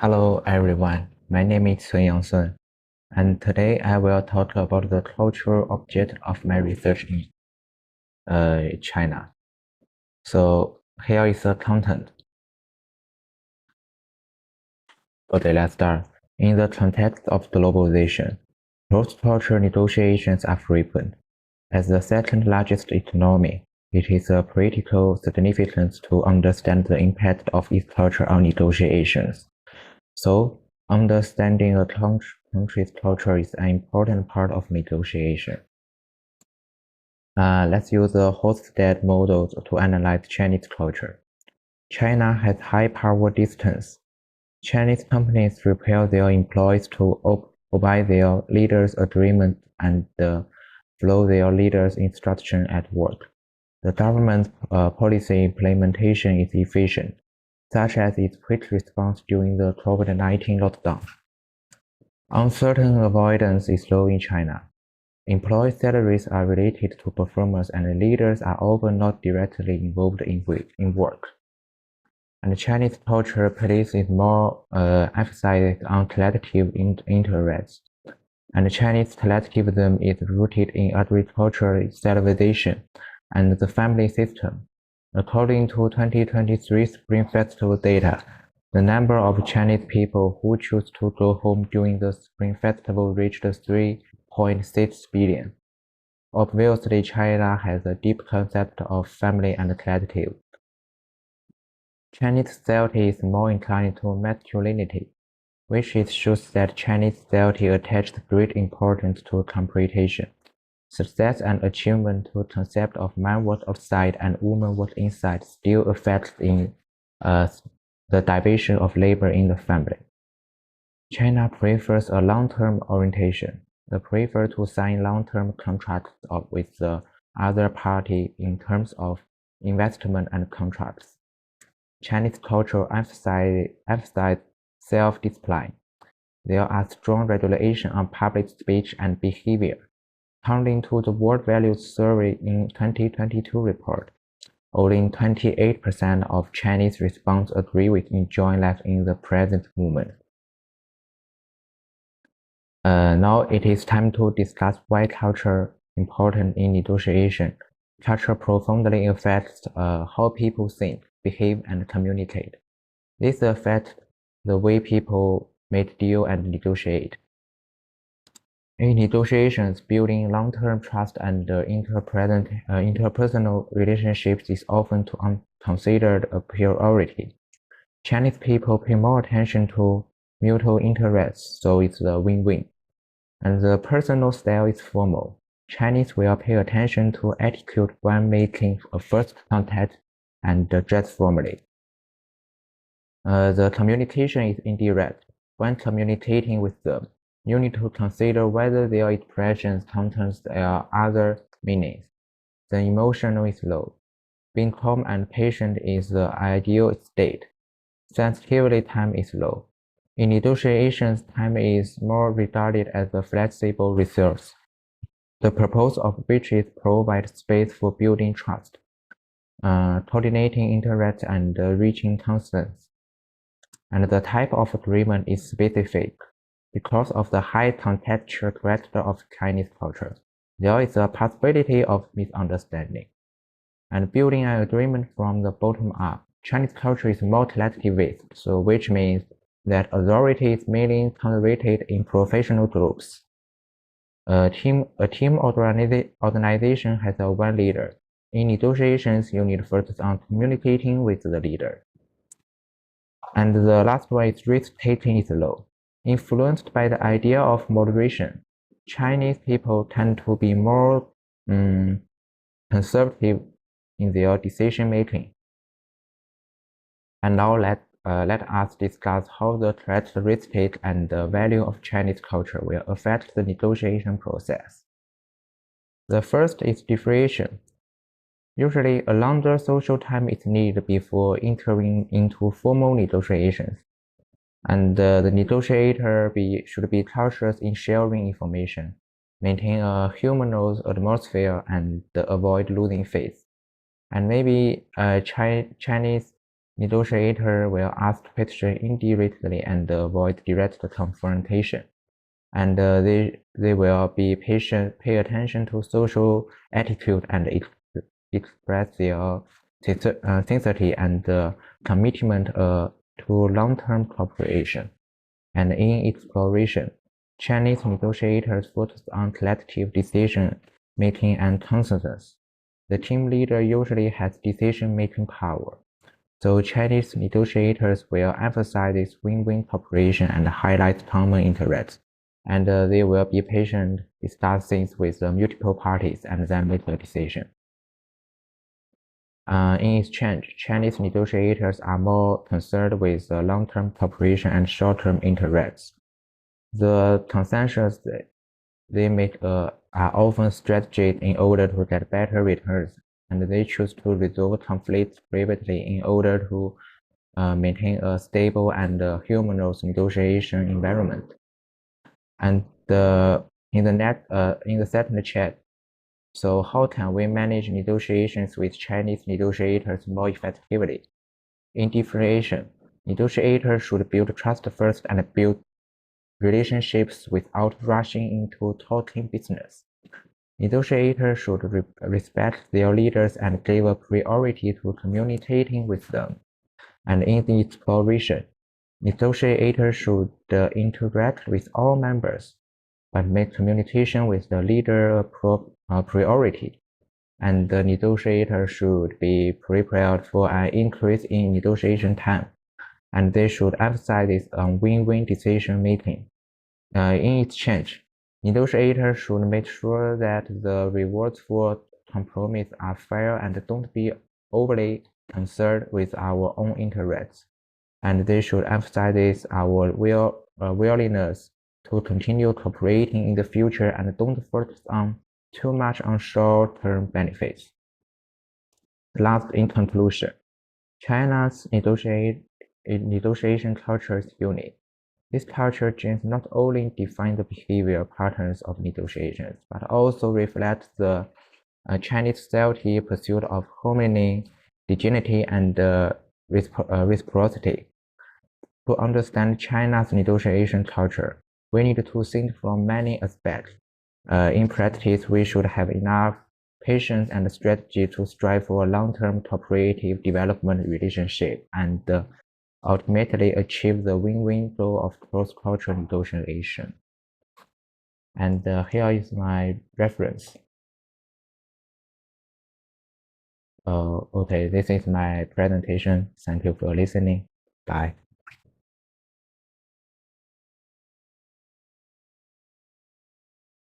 Hello everyone, my name is Cunyang Sun, and today I will talk about the cultural object of my research in China. So here is the content. Okay, let's start. In the context of globalization, cross-cultural negotiations are frequent. As the second largest economy, it is of critical significance to understand the impact of each culture on negotiations. So, understanding a country's culture is an important part of negotiation. Let's use the Hofstede model to analyze Chinese culture. China has high power distance. Chinese companies require their employees to obey their leaders' agreements and follow their leaders' instruction at work. The government's policy implementation is efficient, such as its quick response during the COVID-19 lockdown. Uncertain avoidance is low in China. Employee salaries are related to performance and leaders are often not directly involved in work. And Chinese culture places more emphasis on collective interests. And Chinese collectivism is rooted in agricultural civilization and the family system. According to 2023 Spring Festival data, the number of Chinese people who choose to go home during the Spring Festival reached 3.6 billion. Obviously, China has a deep concept of family and collective. Chinese society is more inclined to masculinity, which shows that Chinese society attached great importance to competition. Success and achievement to the concept of man was outside and woman was inside still affects in the division of labor in the family. China prefers a long-term orientation. They prefer to sign long-term contracts with the other party in terms of investment and contracts. Chinese culture emphasizes self-discipline. There are strong regulations on public speech and behavior. According to the World Values Survey in 2022 report, only 28% of Chinese respondents agree with enjoying life in the present moment. Now it is time to discuss why culture is important in negotiation. Culture profoundly affects how people think, behave, and communicate. This affects the way people make deal and negotiate. In negotiations, building long-term trust and interpersonal relationships is often considered a priority. Chinese people pay more attention to mutual interests, so it's a win-win. And the personal style is formal. Chinese will pay attention to etiquette when making a first contact and dress formally. The communication is indirect. When communicating with them, you need to consider whether their expressions contain other meanings. The emotional is low. Being calm and patient is the ideal state. Sensitivity time is low. In negotiations, time is more regarded as a flexible resource, the purpose of which is provide space for building trust, coordinating interests, and reaching consensus. And the type of agreement is specific. Because of the high contextual character of Chinese culture, there is a possibility of misunderstanding. And building an agreement from the bottom up, Chinese culture is more collectivist, so which means that authority is mainly concentrated in professional groups. A team organization has one leader. In negotiations, you need to focus on communicating with the leader. And the last one is risk-taking is low. Influenced by the idea of moderation, Chinese people tend to be more conservative in their decision-making. And now let us discuss how the characteristic and the value of Chinese culture will affect the negotiation process. The first is differentiation. Usually, a longer social time is needed before entering into formal negotiations. And the negotiator should be cautious in sharing information, maintain a humorous atmosphere, and avoid losing face. And maybe Chinese Negotiator will ask questions indirectly and avoid direct confrontation. And they will be patient, pay attention to social attitude, and express their sincerity and commitment to long-term cooperation. And in exploration, Chinese negotiators focus on collective decision-making and consensus. The team leader usually has decision-making power. So Chinese negotiators will emphasize this win-win cooperation and highlight common interests. And they will be patient, discuss things with multiple parties, and then make a decision. In exchange, Chinese negotiators are more concerned with long-term cooperation and short-term interests. The concessions they make are often strategic in order to get better returns, and they choose to resolve conflicts privately in order to maintain a stable and humorous negotiation environment. And in the second chat, so how can we manage negotiations with Chinese negotiators more effectively? In differentiation, negotiators should build trust first and build relationships without rushing into talking business. Negotiators should respect their leaders and give a priority to communicating with them. And in the exploration, negotiators should interact with all members, but make communication with the leader a priority. And the negotiator should be prepared for an increase in negotiation time, and they should emphasize on win-win decision making. In exchange, negotiators should make sure that the rewards for compromise are fair and don't be overly concerned with our own interests. And they should emphasize our willingness to continue cooperating in the future and don't focus too much on short-term benefits. Last, in conclusion, China's negotiation culture is unique. This culture genes not only define the behavior patterns of negotiations, but also reflects the Chinese society pursuit of harmony, dignity, and reciprocity. To understand China's negotiation culture, we need to think from many aspects. In practice, we should have enough patience and strategy to strive for a long-term cooperative development relationship and ultimately achieve the win-win goal of cross-cultural negotiation. And here is my reference. Okay, this is my presentation. Thank you for listening. Bye.